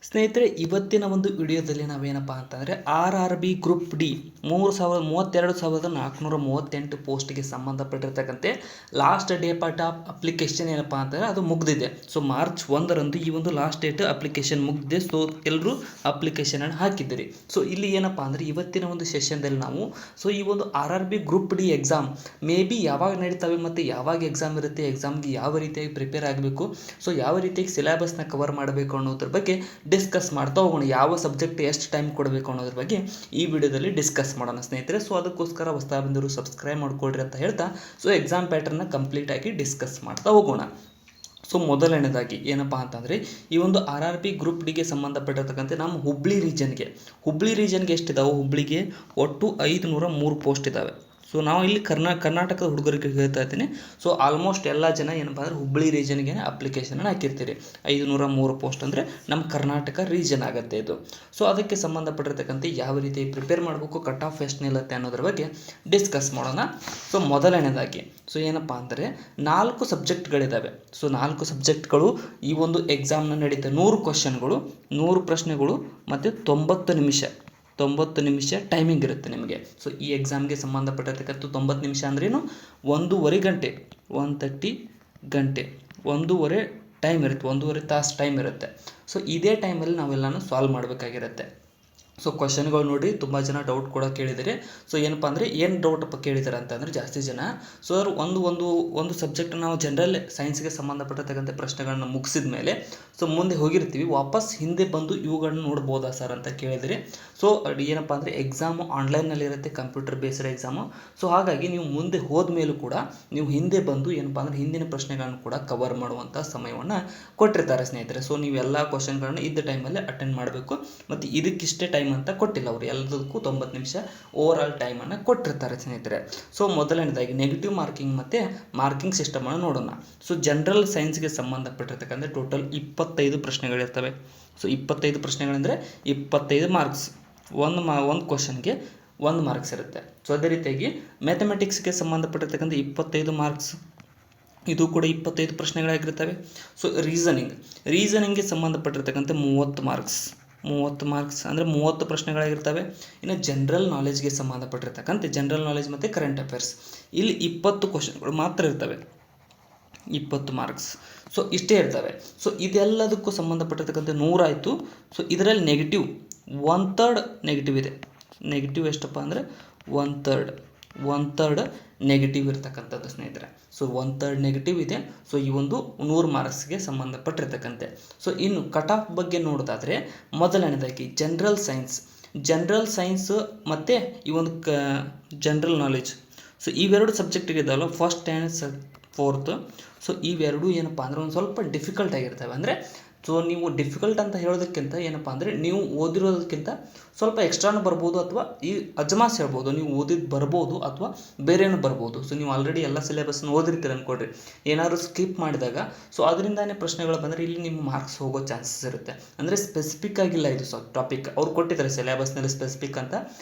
ಸ್ನೇಹಿತರೆ, ಇವತ್ತಿನ ಒಂದು ವಿಡಿಯೋದಲ್ಲಿ ನಾವೇನಪ್ಪ ಅಂತಂದರೆ RRB ಗ್ರೂಪ್ ಡಿ 32,438 ಪೋಸ್ಟ್ಗೆ ಸಂಬಂಧಪಟ್ಟಿರ್ತಕ್ಕಂತೆ ಲಾಸ್ಟ್ ಡೇಟ್ ಆಫ್ ಅಪ್ಲಿಕೇಶನ್ ಏನಪ್ಪ ಅಂತಂದರೆ ಅದು ಮುಗಿದಿದೆ. ಸೊ ಮಾರ್ಚ್ 1ರಂದು ಈ ಒಂದು ಲಾಸ್ಟ್ ಡೇಟ್ ಅಪ್ಲಿಕೇಶನ್ ಮುಗಿದಿದೆ. ಸೊ ಎಲ್ಲರೂ ಅಪ್ಲಿಕೇಶನನ್ನು ಹಾಕಿದ್ದೀರಿ. ಸೊ ಇಲ್ಲಿ ಏನಪ್ಪ ಅಂದರೆ ಇವತ್ತಿನ ಒಂದು ಸೆಷನ್ದಲ್ಲಿ ನಾವು ಈ ಒಂದು RRB group D exam may be ಯಾವಾಗ ನಡೀತವೆ ಮತ್ತು ಯಾವಾಗ ಎಕ್ಸಾಮ್ ಇರುತ್ತೆ, ಎಕ್ಸಾಮ್ಗೆ ಯಾವ ರೀತಿಯಾಗಿ ಪ್ರಿಪೇರ್ ಆಗಬೇಕು, ಸೊ ಯಾವ ರೀತಿಯಾಗಿ ಸಿಲೆಬಸ್ನ ಕವರ್ ಮಾಡಬೇಕು ಅನ್ನೋದ್ರ ಬಗ್ಗೆ ಡಿಸ್ಕಸ್ ಮಾಡ್ತಾ ಹೋಗೋಣ. ಯಾವ ಸಬ್ಜೆಕ್ಟ್ ಎಷ್ಟು ಟೈಮ್ ಕೊಡಬೇಕು ಅನ್ನೋದ್ರ ಬಗ್ಗೆ ಈ ವಿಡಿಯೋದಲ್ಲಿ ಡಿಸ್ಕಸ್ ಮಾಡೋಣ ಸ್ನೇಹಿತರೆ. ಸೊ ಅದಕ್ಕೋಸ್ಕರ ಹೊಸದಾಗಿ ಬಂದಿರು ಸಬ್ಸ್ಕ್ರೈಬ್ ಮಾಡ್ಕೊಳ್ರಿ ಅಂತ ಹೇಳ್ತಾ ಎಕ್ಸಾಮ್ ಪ್ಯಾಟರ್ನ ಕಂಪ್ಲೀಟ್ ಆಗಿ ಡಿಸ್ಕಸ್ ಮಾಡ್ತಾ ಹೋಗೋಣ. ಸೊ ಮೊದಲನೇದಾಗಿ ಏನಪ್ಪ ಅಂತಂದರೆ ಈ ಒಂದು RRB ಗ್ರೂಪ್ ಡಿಗೆ ಸಂಬಂಧಪಟ್ಟಿರ್ತಕ್ಕಂತೆ ನಮ್ಮ ಹುಬ್ಳಿ ರೀಜನ್ಗೆ ಎಷ್ಟಿದಾವೆ, ಹುಬ್ಳಿಗೆ ಒಟ್ಟು 503 ಪೋಸ್ಟ್ ಇದ್ದಾವೆ. ಸೊ ನಾವು ಇಲ್ಲಿ ಕರ್ನಾಟಕದ ಹುಡುಗರಿಗೆ ಹೇಳ್ತಾ ಇದ್ದೀನಿ. ಸೊ ಆಲ್ಮೋಸ್ಟ್ ಎಲ್ಲ ಜನ ಏನಪ್ಪ ಅಂದರೆ ಹುಬ್ಳಿ ರೀಜನ್ಗೆ ಅಪ್ಲಿಕೇಶನನ್ನು ಹಾಕಿರ್ತೀರಿ. 503 ಪೋಸ್ಟ್ ಅಂದರೆ ನಮ್ಮ ಕರ್ನಾಟಕ ರೀಜನ್ ಆಗುತ್ತೆ ಇದು. ಸೊ ಅದಕ್ಕೆ ಸಂಬಂಧಪಟ್ಟಿರ್ತಕ್ಕಂತೆ ಯಾವ ರೀತಿ ಪ್ರಿಪೇರ್ ಮಾಡಬೇಕು, ಕಟ್ ಆಫ್ ಎಷ್ಟು ನಿಲ್ಲುತ್ತೆ ಅನ್ನೋದ್ರ ಬಗ್ಗೆ ಡಿಸ್ಕಸ್ ಮಾಡೋಣ. ಸೊ ಮೊದಲನೇದಾಗಿ ಏನಪ್ಪ ಅಂದರೆ 4 ಸಬ್ಜೆಕ್ಟ್ಗಳಿದ್ದಾವೆ. ಸೊ 4 ಸಬ್ಜೆಕ್ಟ್ಗಳು ಈ ಒಂದು ಎಕ್ಸಾಮ್ನ ನಡೀತಾ 100 ಕ್ವಶನ್ಗಳು, 100 ಪ್ರಶ್ನೆಗಳು ಮತ್ತು 90 ನಿಮಿಷ ಟೈಮಿಂಗ್ ಇರುತ್ತೆ ನಿಮಗೆ. ಸೊ ಈ ಎಕ್ಸಾಮ್ಗೆ ಸಂಬಂಧಪಟ್ಟಿರ್ತಕ್ಕಂಥ 90 ನಿಮಿಷ ಅಂದ್ರೇನು, 1.5 ಗಂಟೆ, 1:30 ಗಂಟೆ, 1.5 ಟೈಮ್ ಇರುತ್ತೆ, 1.5 ತಾಸು ಟೈಮ್ ಇರುತ್ತೆ. ಸೊ ಇದೇ ಟೈಮಲ್ಲಿ ನಾವೆಲ್ಲನೂ ಸಾಲ್ವ್ ಮಾಡಬೇಕಾಗಿರುತ್ತೆ. ಸೊ ಕ್ವಶನ್ಗಳು ನೋಡಿ ತುಂಬ ಜನ ಡೌಟ್ ಕೂಡ ಕೇಳಿದರೆ. ಸೊ ಏನಪ್ಪ ಅಂದರೆ ಏನು ಡೌಟಪ್ಪ ಕೇಳಿದ್ದಾರೆ ಅಂತಂದರೆ ಜಾಸ್ತಿ ಜನ ಸರ್ ಒಂದು ಸಬ್ಜೆಕ್ಟ್ ನಾವು ಜನರಲ್ ಸೈನ್ಸ್ಗೆ ಸಂಬಂಧಪಟ್ಟಿರ್ತಕ್ಕಂಥ ಪ್ರಶ್ನೆಗಳನ್ನ ಮುಗಿಸಿದ ಮೇಲೆ ಸೊ ಮುಂದೆ ಹೋಗಿರ್ತೀವಿ, ವಾಪಸ್ ಹಿಂದೆ ಬಂದು ಇವುಗಳನ್ನ ನೋಡ್ಬೋದಾ ಸರ್ ಅಂತ ಕೇಳಿದರೆ. ಸೊ ಏನಪ್ಪ ಅಂದರೆ ಎಕ್ಸಾಮು ಆನ್ಲೈನ್ನಲ್ಲಿರುತ್ತೆ, ಕಂಪ್ಯೂಟರ್ ಬೇಸ್ಡ್ ಎಕ್ಸಾಮು. ಸೊ ಹಾಗಾಗಿ ನೀವು ಮುಂದೆ ಹೋದ ಮೇಲೂ ಕೂಡ ನೀವು ಹಿಂದೆ ಬಂದು ಏನಪ್ಪ ಅಂದರೆ ಹಿಂದಿನ ಪ್ರಶ್ನೆಗಳನ್ನು ಕೂಡ ಕವರ್ ಮಾಡುವಂಥ ಸಮಯವನ್ನು ಕೊಟ್ಟಿರ್ತಾರೆ ಸ್ನೇಹಿತರೆ. ಸೊ ನೀವೆಲ್ಲ ಕ್ವಶನ್ಗಳನ್ನ ಇದ್ದ ಟೈಮಲ್ಲಿ ಅಟೆಂಡ್ ಮಾಡಬೇಕು. ಮತ್ತು ಇದಕ್ಕಿಷ್ಟೇ ಟೈಮ್ ಅಂತ ಕೊಟ್ಟಿಲ್ಲ, ಅವರು ಎಲ್ಲದಕ್ಕೂ 90 ನಿಮಿಷ ಓವರ್ ಆಲ್ ಟೈಮನ್ನು ಕೊಟ್ಟಿರ್ತಾರೆ ಸ್ನೇಹಿತರೆ. ಸೊ ಮೊದಲನೇದಾಗಿ ನೆಗೆಟಿವ್ ಮಾರ್ಕಿಂಗ್ ಮತ್ತು ಮಾರ್ಕಿಂಗ್ ಸಿಸ್ಟಮನ್ನು ನೋಡೋಣ. ಸೊ ಜನರಲ್ ಸೈನ್ಸ್ಗೆ ಸಂಬಂಧಪಟ್ಟಿರ್ತಕ್ಕಂಥ ಟೋಟಲ್ 25 ಪ್ರಶ್ನೆಗಳಿರ್ತವೆ. ಸೊ 25 ಪ್ರಶ್ನೆಗಳಂದರೆ 25 ಮಾರ್ಕ್ಸ್, ಒಂದು ಕ್ವಶನ್ಗೆ 1 ಮಾರ್ಕ್ಸ್ ಇರುತ್ತೆ. ಸೊ ಅದೇ ರೀತಿಯಾಗಿ ಮ್ಯಾಥಮೆಟಿಕ್ಸ್ಗೆ ಸಂಬಂಧಪಟ್ಟಿರ್ತಕ್ಕಂಥ 25 ಮಾರ್ಕ್ಸ್, ಇದು ಕೂಡ 25 ಪ್ರಶ್ನೆಗಳಾಗಿರ್ತವೆ. ಸೊ ರೀಸನಿಂಗ್ಗೆ ಸಂಬಂಧಪಟ್ಟಿರ್ತಕ್ಕಂಥ 30 ಮಾರ್ಕ್ಸ್ ಅಂದರೆ 30 ಪ್ರಶ್ನೆಗಳಾಗಿರ್ತವೆ. ಇನ್ನು ಜನರಲ್ ನಾಲೆಜ್ಗೆ ಸಂಬಂಧಪಟ್ಟಿರ್ತಕ್ಕಂಥ ಜನರಲ್ ನಾಲೆಜ್ ಮತ್ತು ಕರೆಂಟ್ ಅಫೇರ್ಸ್ ಇಲ್ಲಿ 20 ಕ್ವಶನ್ಗಳು ಮಾತ್ರ ಇರ್ತವೆ, 20 ಮಾರ್ಕ್ಸ್. ಸೊ ಇಷ್ಟೇ ಇರ್ತವೆ. ಸೊ ಇದೆಲ್ಲದಕ್ಕೂ ಸಂಬಂಧಪಟ್ಟಿರ್ತಕ್ಕಂಥ 100 ಆಯಿತು. ಸೊ ಇದರಲ್ಲಿ ನೆಗೆಟಿವ್ 1/3 ನೆಗೆಟಿವ್ ಇದೆ. ನೆಗೆಟಿವ್ ಎಷ್ಟಪ್ಪ ಅಂದರೆ 1/3 ನೆಗೆಟಿವ್ ಇರ್ತಕ್ಕಂಥದ್ದು ಸ್ನೇಹಿತರೆ. ಸೊ 1/3 ನೆಗೆಟಿವ್ ಇದೆ. ಸೊ ಈ ಒಂದು 100 ಮಾರ್ಕ್ಸ್ಗೆ ಸಂಬಂಧಪಟ್ಟಿರ್ತಕ್ಕಂತೆ. ಸೊ ಇನ್ನು ಕಟ್ ಆಫ್ ಬಗ್ಗೆ ನೋಡೋದಾದರೆ ಮೊದಲನೇದಾಗಿ ಜನರಲ್ ಸೈನ್ಸ್ ಮತ್ತು ಈ ಒಂದು ಜನರಲ್ ನಾಲೆಜ್. ಸೊ ಇವೆರಡು ಸಬ್ಜೆಕ್ಟಿಗೆ ಇದ್ದಾವಲ್ಲ, ಫಸ್ಟ್ ಆ್ಯಂಡ್ ಫೋರ್ತ್. ಸೊ ಇವೆರಡು ಏನಪ್ಪ ಅಂದರೆ ಒಂದು ಸ್ವಲ್ಪ ಡಿಫಿಕಲ್ಟ್ ಆಗಿರ್ತವೆ. ಅಂದರೆ ಸೊ ನೀವು ಡಿಫಿಕಲ್ಟ್ ಅಂತ ಹೇಳೋದಕ್ಕಿಂತ ಏನಪ್ಪ ಅಂದರೆ ನೀವು ಓದಿರೋದಕ್ಕಿಂತ ಸ್ವಲ್ಪ ಎಕ್ಸ್ಟ್ರಾನು ಬರ್ಬೋದು, ಅಥವಾ ಈ ಅಜಮಾಸ್ ಹೇಳ್ಬೋದು, ನೀವು ಓದಿದ್ದು ಬರ್ಬೋದು ಅಥವಾ ಬೇರೆನೂ ಬರ್ಬೋದು. ಸೊ ನೀವು ಆಲ್ರೆಡಿ ಎಲ್ಲ ಸಿಲೆಬಸ್ನ ಓದಿರ್ತೀರ ಅಂದ್ಕೊಡ್ರಿ, ಏನಾದರೂ ಸ್ಕಿಪ್ ಮಾಡಿದಾಗ ಸೊ ಅದರಿಂದಾನೇ ಪ್ರಶ್ನೆಗಳು ಬಂದರೆ ಇಲ್ಲಿ ನಿಮ್ಮ ಮಾರ್ಕ್ಸ್ ಹೋಗೋ ಚಾನ್ಸಸ್ ಇರುತ್ತೆ. ಅಂದರೆ ಸ್ಪೆಸಿಫಿಕ್ ಆಗಿಲ್ಲ ಇದು ಟಾಪಿಕ್, ಅವ್ರು ಕೊಟ್ಟಿದ್ದಾರೆ ಸಿಲೆಬಸ್ನಲ್ಲಿ ಸ್ಪೆಸಿಫಿಕ್ ಅಂತ.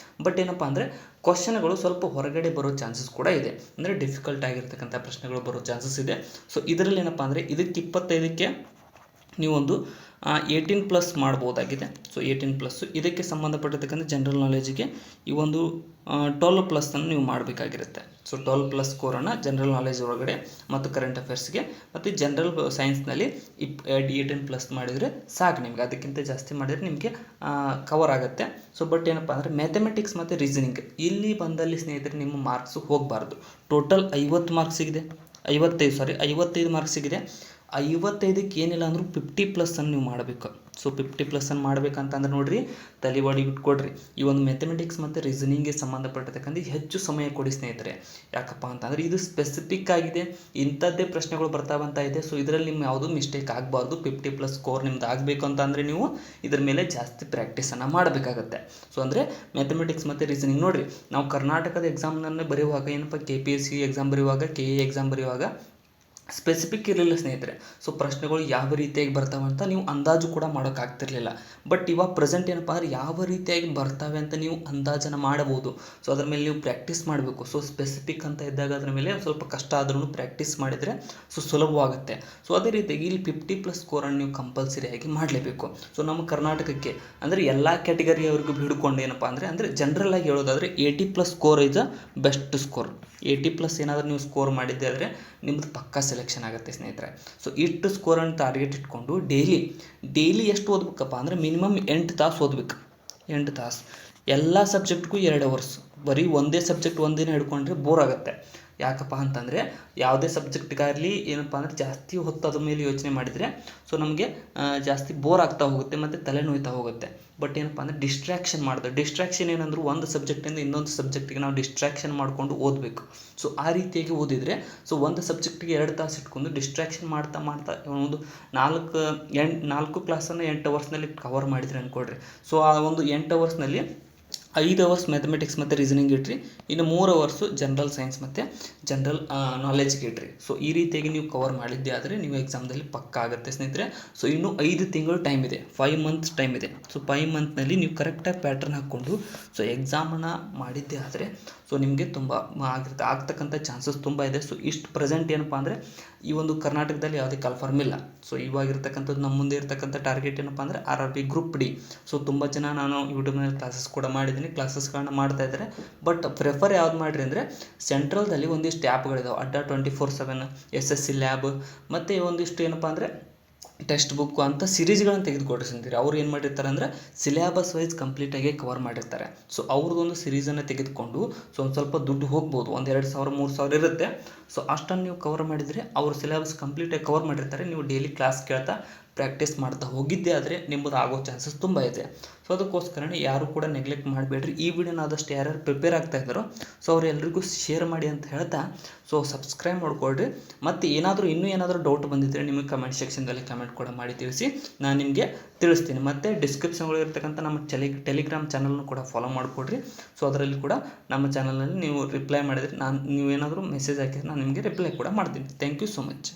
ಬಟ್ ಏನಪ್ಪ ಅಂದರೆ ಕ್ವಶನ್ಗಳು ಸ್ವಲ್ಪ ಹೊರಗಡೆ ಬರೋ ಚಾನ್ಸಸ್ ಕೂಡ ಇದೆ. ಅಂದರೆ ಡಿಫಿಕಲ್ಟ್ ಆಗಿರ್ತಕ್ಕಂಥ ಪ್ರಶ್ನೆಗಳು ಬರೋ ಚಾನ್ಸಸ್ ಇದೆ. ಸೊ ಇದರಲ್ಲಿ ಏನಪ್ಪ ಅಂದರೆ ಇದಕ್ಕೆ 25ಕ್ಕೆ ನೀವೊಂದು 18+ ಮಾಡ್ಬೋದಾಗಿದೆ. ಸೊ 18+. ಇದಕ್ಕೆ ಸಂಬಂಧಪಟ್ಟಿರ್ತಕ್ಕಂಥ ಜನರಲ್ ನಾಲೆಜಿಗೆ ಈ ಒಂದು 12+ ನೀವು ಮಾಡಬೇಕಾಗಿರುತ್ತೆ. ಸೊ 12+ ಸ್ಕೋರನ್ನು ಜನರಲ್ ನಾಲೆಜ್ ಒಳಗಡೆ ಮತ್ತು ಕರೆಂಟ್ ಅಫೇರ್ಸ್ಗೆ ಮತ್ತು ಜನರಲ್ ಸೈನ್ಸ್ನಲ್ಲಿ 18+ ಮಾಡಿದರೆ ಸಾಕು ನಿಮಗೆ. ಅದಕ್ಕಿಂತ ಜಾಸ್ತಿ ಮಾಡಿದರೆ ನಿಮಗೆ ಕವರ್ ಆಗುತ್ತೆ. ಸೊ ಬಟ್ ಏನಪ್ಪ ಅಂದರೆ ಮ್ಯಾಥಮೆಟಿಕ್ಸ್ ಮತ್ತು ರೀಸನಿಂಗ್ ಇಲ್ಲಿ ಬಂದಲ್ಲಿ ಸ್ನೇಹಿತರೆ ನಿಮ್ಮ ಮಾರ್ಕ್ಸು ಹೋಗಬಾರ್ದು. ಟೋಟಲ್ 50 ಮಾರ್ಕ್ಸಿಗಿದೆ, 55 ಮಾರ್ಕ್ಸಿಗಿದೆ. 55ಕ್ಕೆ ಏನಿಲ್ಲ ಅಂದರೂ 50+ ನೀವು ಮಾಡಬೇಕು. ಸೊ 50+ ಮಾಡಬೇಕಂತಂದ್ರೆ ನೋಡಿರಿ, ತಲೆವಾಡಿ ಬಿಟ್ಕೊಡ್ರಿ. ಈ ಒಂದು ಮ್ಯಾಥಮೆಟಿಕ್ಸ್ ಮತ್ತು ರೀಸನಿಂಗ್ಗೆ ಸಂಬಂಧಪಟ್ಟಿರ್ತಕ್ಕಂಥ ಹೆಚ್ಚು ಸಮಯ ಕೊಡಿ ಸ್ನೇಹಿತರೆ. ಯಾಕಪ್ಪ ಅಂತಂದರೆ ಇದು ಸ್ಪೆಸಿಫಿಕ್ ಆಗಿದೆ, ಇಂಥದ್ದೇ ಪ್ರಶ್ನೆಗಳು ಬರ್ತಾವಂತ ಇದೆ. ಸೊ ಇದರಲ್ಲಿ ನಿಮ್ಮ ಯಾವುದೂ ಮಿಸ್ಟೇಕ್ ಆಗಬಾರ್ದು. 50+ ಸ್ಕೋರ್ ನಿಮ್ದು ಆಗಬೇಕು ಅಂತಂದರೆ ನೀವು ಇದ್ರ ಮೇಲೆ ಜಾಸ್ತಿ ಪ್ರಾಕ್ಟೀಸನ್ನು ಮಾಡಬೇಕಾಗತ್ತೆ. ಸೊ ಅಂದರೆ ಮ್ಯಾಥಮೆಟಿಕ್ಸ್ ಮತ್ತು ರೀಸನಿಂಗ್ ನೋಡಿರಿ, ನಾವು ಕರ್ನಾಟಕದ ಎಕ್ಸಾಮ್ನನ್ನು ಬರೆಯುವಾಗ ಏನಪ್ಪ KPSC ಎಕ್ಸಾಮ್ ಬರೆಯುವಾಗ, KA ಎಕ್ಸಾಮ್ ಬರೆಯುವಾಗ ಸ್ಪೆಸಿಫಿಕ್ ಇರಲಿಲ್ಲ ಸ್ನೇಹಿತರೆ. ಸೊ ಪ್ರಶ್ನೆಗಳು ಯಾವ ರೀತಿಯಾಗಿ ಬರ್ತಾವೆ ಅಂತ ನೀವು ಅಂದಾಜು ಕೂಡ ಮಾಡೋಕ್ಕಾಗ್ತಿರ್ಲಿಲ್ಲ. ಬಟ್ ಇವಾಗ ಪ್ರೆಸೆಂಟ್ ಏನಪ್ಪ ಅಂದರೆ ಯಾವ ರೀತಿಯಾಗಿ ಬರ್ತವೆ ಅಂತ ನೀವು ಅಂದಾಜನ್ನು ಮಾಡಬಹುದು. ಸೊ ಅದ್ರ ಮೇಲೆ ನೀವು ಪ್ರಾಕ್ಟೀಸ್ ಮಾಡಬೇಕು. ಸೊ ಸ್ಪೆಸಿಫಿಕ್ ಅಂತ ಇದ್ದಾಗ ಅದ್ರ ಮೇಲೆ ಸ್ವಲ್ಪ ಕಷ್ಟ ಆದ್ರೂ ಪ್ರಾಕ್ಟೀಸ್ ಮಾಡಿದರೆ ಸೊ ಸುಲಭವಾಗುತ್ತೆ. ಸೊ ಅದೇ ರೀತಿಯಾಗಿ ಇಲ್ಲಿ 50+ ಸ್ಕೋರನ್ನು ನೀವು ಕಂಪಲ್ಸರಿಯಾಗಿ ಮಾಡಲೇಬೇಕು. ಸೊ ನಮ್ಮ ಕರ್ನಾಟಕಕ್ಕೆ ಅಂದರೆ ಎಲ್ಲ ಕ್ಯಾಟಗರಿಯವರಿಗೂ ಹಿಡ್ಕೊಂಡು ಏನಪ್ಪ ಅಂದರೆ ಜನರಲ್ ಆಗಿ ಹೇಳೋದಾದರೆ 80+ score is a best score. 80+ ಏನಾದರೂ ನೀವು ಸ್ಕೋರ್ ಮಾಡಿದ್ದೆ ಆದರೆ ನಿಮ್ಮದು ಪಕ್ಕಾ ಸೆಲೆಕ್ಷನ್ ಆಗುತ್ತೆ ಸ್ನೇಹಿತರೆ. ಸೊ ಇಷ್ಟು ಸ್ಕೋರನ್ನು ಟಾರ್ಗೆಟ್ ಇಟ್ಕೊಂಡು ಡೈಲಿ ಎಷ್ಟು ಓದಬೇಕಪ್ಪ ಅಂದರೆ ಮಿನಿಮಮ್ 8 ತಾಸು ಓದಬೇಕು. 8 ತಾಸು ಎಲ್ಲ ಸಬ್ಜೆಕ್ಟ್ಗೂ 2 ಅವರ್ಸ್. ಬರೀ ಒಂದೇ ಸಬ್ಜೆಕ್ಟ್ ಒಂದಿನ ಹಿಡ್ಕೊಂಡ್ರೆ ಬೋರ್ ಆಗುತ್ತೆ. ಯಾಕಪ್ಪ ಅಂತಂದರೆ ಯಾವುದೇ ಸಬ್ಜೆಕ್ಟ್ಗಾಗಲಿ ಏನಪ್ಪ ಅಂದರೆ ಜಾಸ್ತಿ ಹೊತ್ತು ಅದ್ರ ಮೇಲೆ ಯೋಚನೆ ಮಾಡಿದರೆ ಸೊ ನಮಗೆ ಜಾಸ್ತಿ ಬೋರ್ ಆಗ್ತಾ ಹೋಗುತ್ತೆ ಮತ್ತು ತಲೆ ನೋಯ್ತಾ ಹೋಗುತ್ತೆ. ಬಟ್ ಏನಪ್ಪ ಅಂದರೆ ಡಿಸ್ಟ್ರಾಕ್ಷನ್ ಏನಂದ್ರೆ ಒಂದು ಸಬ್ಜೆಕ್ಟಿಂದ ಇನ್ನೊಂದು ಸಬ್ಜೆಕ್ಟಿಗೆ ನಾವು ಡಿಸ್ಟ್ರಾಕ್ಷನ್ ಮಾಡಿಕೊಂಡು ಓದಬೇಕು. ಸೊ ಆ ರೀತಿಯಾಗಿ ಓದಿದರೆ ಸೊ ಒಂದು ಸಬ್ಜೆಕ್ಟಿಗೆ 2 ತಾಸು ಇಟ್ಕೊಂಡು ಡಿಸ್ಟ್ರಾಕ್ಷನ್ ಮಾಡ್ತಾ ಒಂದು 4 ಕ್ಲಾಸನ್ನು 8 ಅವರ್ಸ್ನಲ್ಲಿ ಕವರ್ ಮಾಡಿದರೆ ಅಂದ್ಕೊಳ್ರಿ. ಸೊ ಆ ಒಂದು 8 ಅವರ್ಸ್ನಲ್ಲಿ 5 ಅವರ್ಸ್ ಮ್ಯಾಥಮೆಟಿಕ್ಸ್ ಮತ್ತು ರೀಸನಿಂಗ್ ಇಟ್ರಿ, ಇನ್ನು 3 ಅವರ್ಸು ಜನರಲ್ ಸೈನ್ಸ್ ಮತ್ತು ಜನರಲ್ ನಾಲೆಜ್ಗೆ ಇಟ್ರಿ. ಸೊ ಈ ರೀತಿಯಾಗಿ ನೀವು ಕವರ್ ಮಾಡಿದ್ದೆ ಆದರೆ ನೀವು ಎಕ್ಸಾಮ್ದಲ್ಲಿ ಪಕ್ಕಾ ಆಗುತ್ತೆ ಸ್ನೇಹಿತರೆ. ಸೊ ಇನ್ನೂ 5 ತಿಂಗಳು ಟೈಮ್ ಇದೆ, 5 ಮಂತ್ಸ್ ಟೈಮ್ ಇದೆ. ಸೊ 5 ಮಂತ್ನಲ್ಲಿ ನೀವು ಕರೆಕ್ಟಾಗಿ ಪ್ಯಾಟ್ರನ್ ಹಾಕ್ಕೊಂಡು ಸೊ ಎಕ್ಸಾಮನ್ನು ಮಾಡಿದ್ದೆ ಆದರೆ ಸೊ ನಿಮಗೆ ತುಂಬ ಆಗ್ತಕ್ಕಂಥ ಚಾನ್ಸಸ್ ತುಂಬ ಇದೆ. ಸೊ ಇಷ್ಟು ಪ್ರೆಸೆಂಟ್ ಏನಪ್ಪ ಅಂದರೆ ಈ ಒಂದು ಕರ್ನಾಟಕದಲ್ಲಿ ಯಾವುದೇ ಕನ್ಫರ್ಮ್ ಇಲ್ಲ. ಸೊ ಇವಾಗಿರ್ತಕ್ಕಂಥದ್ದು ನಮ್ಮ ಮುಂದೆ ಇರ್ತಕ್ಕಂಥ ಟಾರ್ಗೆಟ್ ಏನಪ್ಪ ಅಂದರೆ RRB ಗ್ರೂಪ್ ಡಿ. ಸೊ ತುಂಬ ಜನ ನಾನು ಯೂಟ್ಯೂಬ್ನಲ್ಲಿ ಕ್ಲಾಸಸ್ ಕೂಡ ಮಾಡಿದ್ದೀನಿ, ಕ್ಲಾಸಸ್ಗಳನ್ನ ಮಾಡ್ತಾ ಇದ್ದಾರೆ. ಬಟ್ ಪ್ರಿಫರ್ ಯಾವ್ದು ಮಾಡಿರಿ ಅಂದರೆ ಸೆಂಟ್ರಲ್ದಲ್ಲಿ ಒಂದಿಷ್ಟು ಆ್ಯಪ್ಗಳಿದಾವೆ, ಅಡ್ಡಾ 24/7, SSC ಲ್ಯಾಬ್ ಮತ್ತು ಒಂದಿಷ್ಟು ಏನಪ್ಪ ಅಂದರೆ ಟೆಕ್ಸ್ಟ್ ಬುಕ್ಕು ಅಂತ ಸಿರೀಸ್ಗಳನ್ನು ತೆಗೆದುಕೊಡ್ರಿ ಸ್ನೇಹಿತರೆ. ಅವ್ರು ಏನು ಮಾಡಿರ್ತಾರೆ ಅಂದರೆ ಸಿಲೆಬಸ್ ವೈಸ್ ಕಂಪ್ಲೀಟಾಗಿ ಕವರ್ ಮಾಡಿರ್ತಾರೆ. ಸೊ ಅವ್ರದ್ದೊಂದು ಸಿರೀಸನ್ನು ತೆಗೆದುಕೊಂಡು ಸೊ ಒಂದು ಸ್ವಲ್ಪ ದುಡ್ಡು ಹೋಗ್ಬೋದು, ಒಂದು 2,000 3,000 ಇರುತ್ತೆ. ಸೊ ಅಷ್ಟನ್ನು ನೀವು ಕವರ್ ಮಾಡಿದರೆ ಅವ್ರ ಸಿಲೆಬಸ್ ಕಂಪ್ಲೀಟಾಗಿ ಕವರ್ ಮಾಡಿರ್ತಾರೆ. ನೀವು ಡೈಲಿ ಕ್ಲಾಸ್ ಕೇಳ್ತಾ ಪ್ರಾಕ್ಟೀಸ್ ಮಾಡ್ತಾ ಹೋಗಿದ್ದೆ ಆದರೆ ನಿಮ್ಮದು ಆಗೋ ಚಾನ್ಸಸ್ ತುಂಬ ಇದೆ. ಸೊ ಅದಕ್ಕೋಸ್ಕರನೇ ಯಾರು ಕೂಡ ನೆಗ್ಲೆಕ್ಟ್ ಮಾಡಬೇಡ್ರಿ. ಈ ವಿಡಿಯೋನ ಆದಷ್ಟು ಯಾರ್ಯಾರು ಪ್ರಿಪೇರ್ ಆಗ್ತಾ ಇದ್ದಾರೋ ಸೊ ಅವರೆಲ್ಲರಿಗೂ ಶೇರ್ ಮಾಡಿ ಅಂತ ಹೇಳ್ತಾ ಸೊ ಸಬ್ಸ್ಕ್ರೈಬ್ ಮಾಡ್ಕೊಳ್ರಿ. ಮತ್ತು ಇನ್ನೂ ಏನಾದರೂ ಡೌಟ್ ಬಂದಿದ್ದರೆ ನಿಮಗೆ ಕಮೆಂಟ್ ಸೆಕ್ಷನ್ದಲ್ಲಿ ಕಮೆಂಟ್ ಕೂಡ ಮಾಡಿ ತಿಳಿಸಿ, ನಾನು ನಿಮಗೆ ತಿಳಿಸ್ತೀನಿ. ಮತ್ತು ಡಿಸ್ಕ್ರಿಪ್ಷನ್ಗಳಿರ್ತಕ್ಕಂಥ ನಮ್ಮ ಟೆಲಿಗ್ರಾಮ್ ಚಾನಲ್ನು ಕೂಡ ಫಾಲೋ ಮಾಡಿಕೊಡ್ರಿ. ಸೊ ಅದರಲ್ಲಿ ಕೂಡ ನಮ್ಮ ಚಾನಲ್ನಲ್ಲಿ ನೀವು ರಿಪ್ಲೈ ಮಾಡಿದರೆ ನೀವೇನಾದರೂ ಮೆಸೇಜ್ ಹಾಕಿದ್ರೆ ನಾನು ನಿಮಗೆ ರಿಪ್ಲೈ ಕೂಡ ಮಾಡ್ತೀನಿ. Thank you so much.